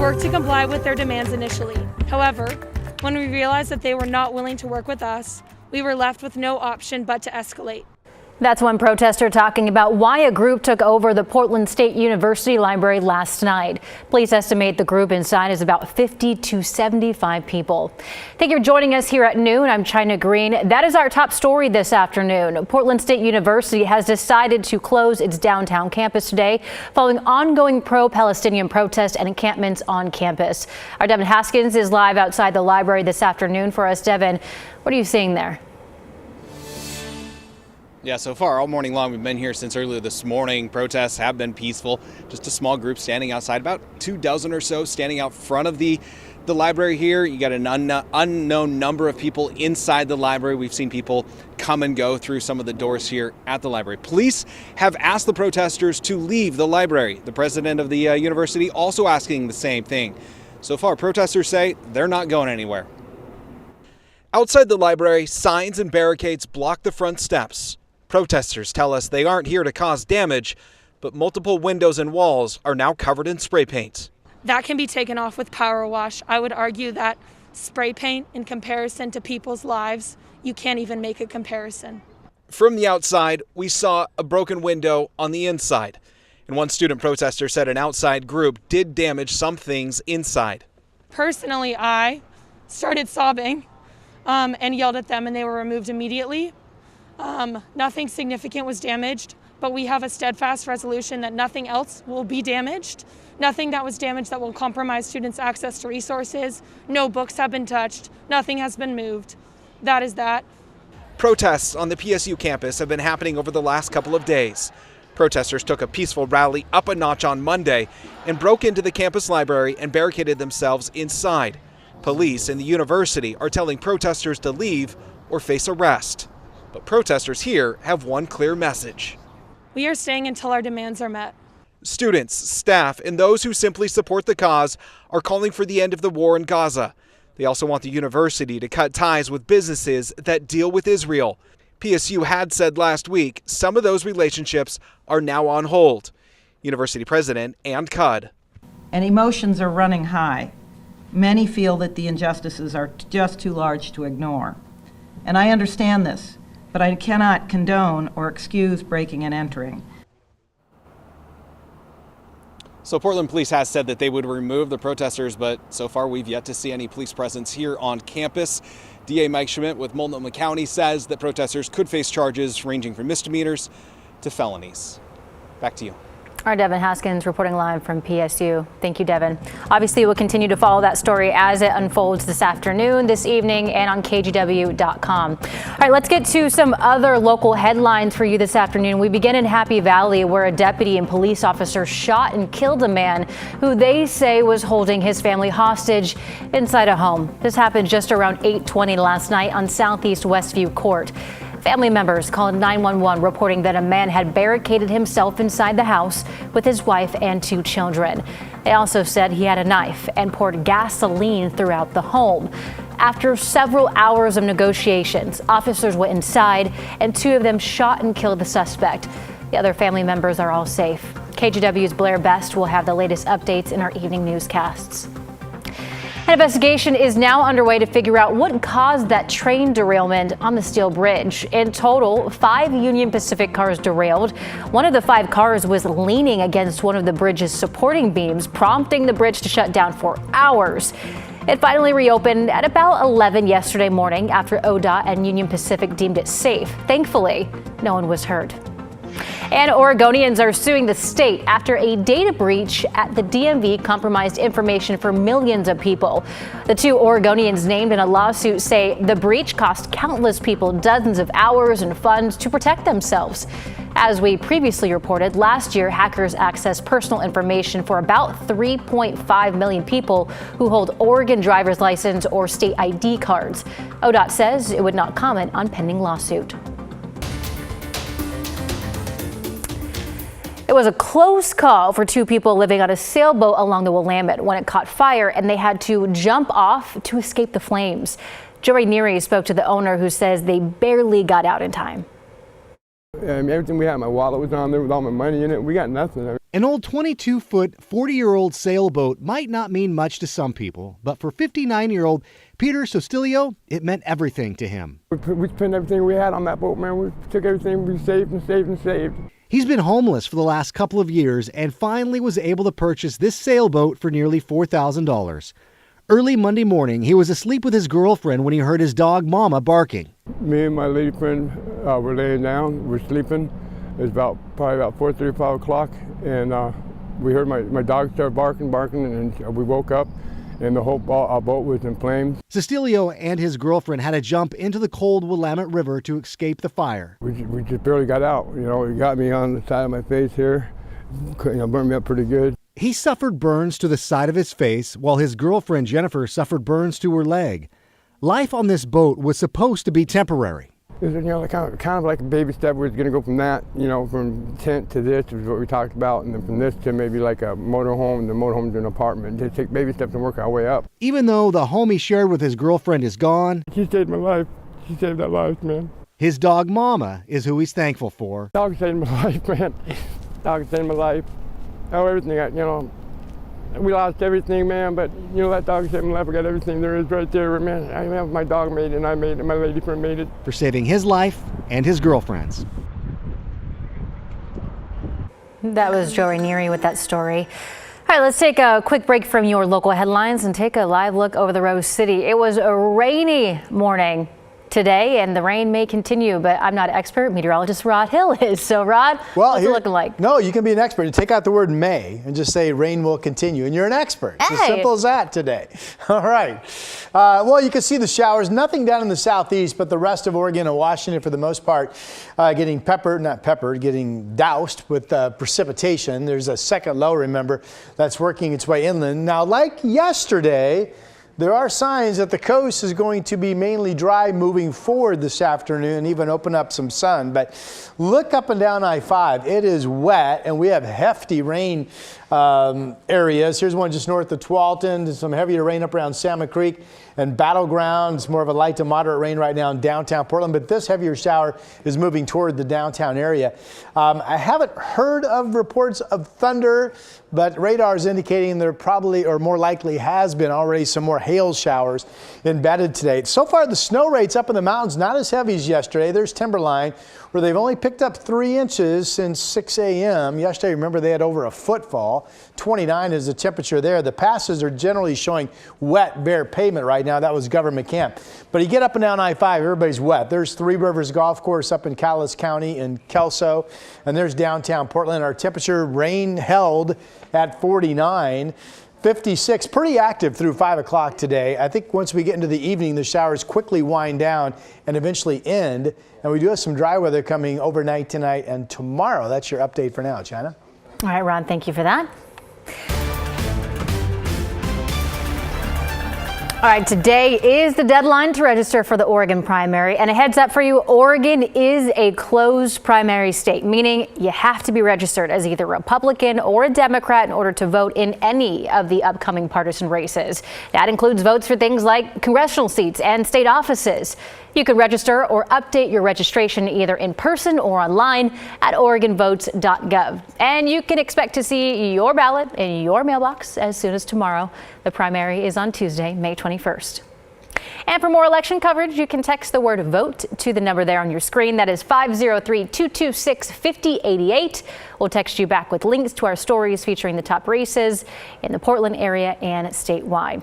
worked to comply with their demands initially. However, when we realized that they were not willing to work with us, we were left with no option but to escalate. That's one protester talking about why a group took over the Portland State University library last night. Police estimate the group inside is about 50 to 75 people. Thank you for joining us here at noon. I'm China Green. That is our top story this afternoon. Portland State University has decided to close its downtown campus today following ongoing pro-Palestinian protests and encampments on campus. Our Devin Haskins is live outside the library this afternoon for us. Devin, what are you seeing there? Yeah, so far all morning long, we've been here since earlier this morning. Protests have been peaceful. Just a small group standing outside, about 24 or so standing out front of the library here. You got an unknown number of people inside the library. We've seen people come and go through some of the doors here at the library. Police have asked the protesters to leave the library. The president of the university also asking the same thing. So far, protesters say they're not going anywhere. Outside the library, signs and barricades block the front steps. Protesters tell us they aren't here to cause damage, but multiple windows and walls are now covered in spray paint. That can be taken off with power wash. I would argue that spray paint, in comparison to people's lives, you can't even make a comparison. From the outside, we saw a broken window on the inside. And one student protester said an outside group did damage some things inside. Personally, I started sobbing and yelled at them, and they were removed immediately. Nothing significant was damaged, but we have a steadfast resolution that nothing else will be damaged. Nothing that was damaged that will compromise students' access to resources. No books have been touched. Nothing has been moved. That is that. Protests on the PSU campus have been happening over the last couple of days. Protesters took a peaceful rally up a notch on Monday and broke into the campus library and barricaded themselves inside. Police and the university are telling protesters to leave or face arrest. But protesters here have one clear message. We are staying until our demands are met. Students, staff, and those who simply support the cause are calling for the end of the war in Gaza. They also want the university to cut ties with businesses that deal with Israel. PSU had said last week some of those relationships are now on hold. University president Ann Cudd. And emotions are running high. Many feel that the injustices are just too large to ignore. And I understand this, but I cannot condone or excuse breaking and entering. So Portland police has said that they would remove the protesters, but so far we've yet to see any police presence here on campus. DA Mike Schmidt with Multnomah County says that protesters could face charges ranging from misdemeanors to felonies. Back to you. Our Devin Haskins reporting live from PSU. Thank you, Devin. Obviously, we'll continue to follow that story as it unfolds this afternoon, this evening, and on KGW.com. All right, let's get to some other local headlines for you this afternoon. We begin in Happy Valley, where a deputy and police officer shot and killed a man who they say was holding his family hostage inside a home. This happened just around 8:20 last night on Southeast Westview Court. Family members called 911 reporting that a man had barricaded himself inside the house with his wife and 2 children. They also said he had a knife and poured gasoline throughout the home. After several hours of negotiations, officers went inside and 2 of them shot and killed the suspect. The other family members are all safe. KGW's Blair Best will have the latest updates in our evening newscasts. An investigation is now underway to figure out what caused that train derailment on the Steel Bridge. In total, 5 Union Pacific cars derailed. One of the 5 cars was leaning against one of the bridge's supporting beams, prompting the bridge to shut down for hours. It finally reopened at about 11 yesterday morning after ODOT and Union Pacific deemed it safe. Thankfully, no one was hurt. And Oregonians are suing the state after a data breach at the DMV compromised information for millions of people. The 2 Oregonians named in a lawsuit say the breach cost countless people dozens of hours and funds to protect themselves. As we previously reported, last year hackers accessed personal information for about 3.5 million people who hold Oregon driver's license or state ID cards. ODOT says it would not comment on pending lawsuit. It was a close call for 2 people living on a sailboat along the Willamette when it caught fire and they had to jump off to escape the flames. Joey Neary spoke to the owner, who says they barely got out in time. everything we had, my wallet was on there with all my money in it. We got nothing. An old 22-foot, 40-year-old sailboat might not mean much to some people, but for 59-year-old Peter Sostilio, it meant everything to him. We spent everything we had on that boat, man. We took everything we saved and saved and saved. He's been homeless for the last couple of years and finally was able to purchase this sailboat for nearly $4,000. Early Monday morning, he was asleep with his girlfriend when he heard his dog Mama barking. Me and my lady friend were laying down, we're sleeping. It was probably about 4:30, 5 o'clock, and we heard my dog start barking, and we woke up, and the whole boat was in flames. Sostilio and his girlfriend had to jump into the cold Willamette River to escape the fire. We just barely got out. It got me on the side of my face here. Burned me up pretty good. He suffered burns to the side of his face, while his girlfriend Jennifer suffered burns to her leg. Life on this boat was supposed to be temporary. It was, kind of like a baby step. We're going to go from that, from tent to this is what we talked about, and then from this to maybe like a motorhome, and the motorhome to an apartment. Just take baby steps and work our way up. Even though the home he shared with his girlfriend is gone, she saved my life. She saved that life, man. His dog Mama is who he's thankful for. Dog saved my life, man. Dog saved my life. Oh, everything, we lost everything, man, but, that dog saved my life. I got everything there is right there, man. I have my dog made it, and I made it, my lady friend made it. For saving his life and his girlfriend's. That was Joe Ranieri with that story. All right, let's take a quick break from your local headlines and take a live look over the Rose City. It was a rainy morning today, and the rain may continue, but I'm not an expert. Meteorologist Rod Hill is. So, Rod, what's it looking like? No, you can be an expert. You take out the word may and just say rain will continue, and you're an expert. It's as simple as that today. All right. Well, you can see the showers. Nothing down in the southeast, but the rest of Oregon and Washington, for the most part, getting getting doused with precipitation. There's a second low, remember, that's working its way inland. Now, like yesterday, there are signs that the coast is going to be mainly dry moving forward this afternoon, even open up some sun. But look up and down I-5. It is wet, and we have hefty rain areas. Here's one just north of Tualatin. Some heavier rain up around Salmon Creek and Battleground. It's more of a light to moderate rain right now in downtown Portland, but this heavier shower is moving toward the downtown area. I haven't heard of reports of thunder, but radar is indicating there probably, or more likely has been already, some more hail showers embedded today. So far, the snow rates up in the mountains not as heavy as yesterday. There's Timberline, where they've only picked up 3 inches since 6 a.m. Yesterday, remember, they had over a footfall. 29 is the temperature there. The passes are generally showing wet, bare pavement right now. That was Government Camp. But you get up and down I-5, everybody's wet. There's Three Rivers Golf Course up in Calais County in Kelso, and there's downtown Portland. Our temperature, rain held at 49. 56, pretty active through 5 o'clock today. I think once we get into the evening, the showers quickly wind down and eventually end. And we do have some dry weather coming overnight tonight and tomorrow. That's your update for now, China. All right, Ron, thank you for that. All right, today is the deadline to register for the Oregon primary. And a heads up for you, Oregon is a closed primary state, meaning you have to be registered as either a Republican or a Democrat in order to vote in any of the upcoming partisan races. That includes votes for things like congressional seats and state offices. You can register or update your registration either in person or online at OregonVotes.gov. And you can expect to see your ballot in your mailbox as soon as tomorrow. The primary is on Tuesday, May 21st. And for more election coverage, you can text the word VOTE to the number there on your screen. That is 503-226-5088. We'll text you back with links to our stories featuring the top races in the Portland area and statewide.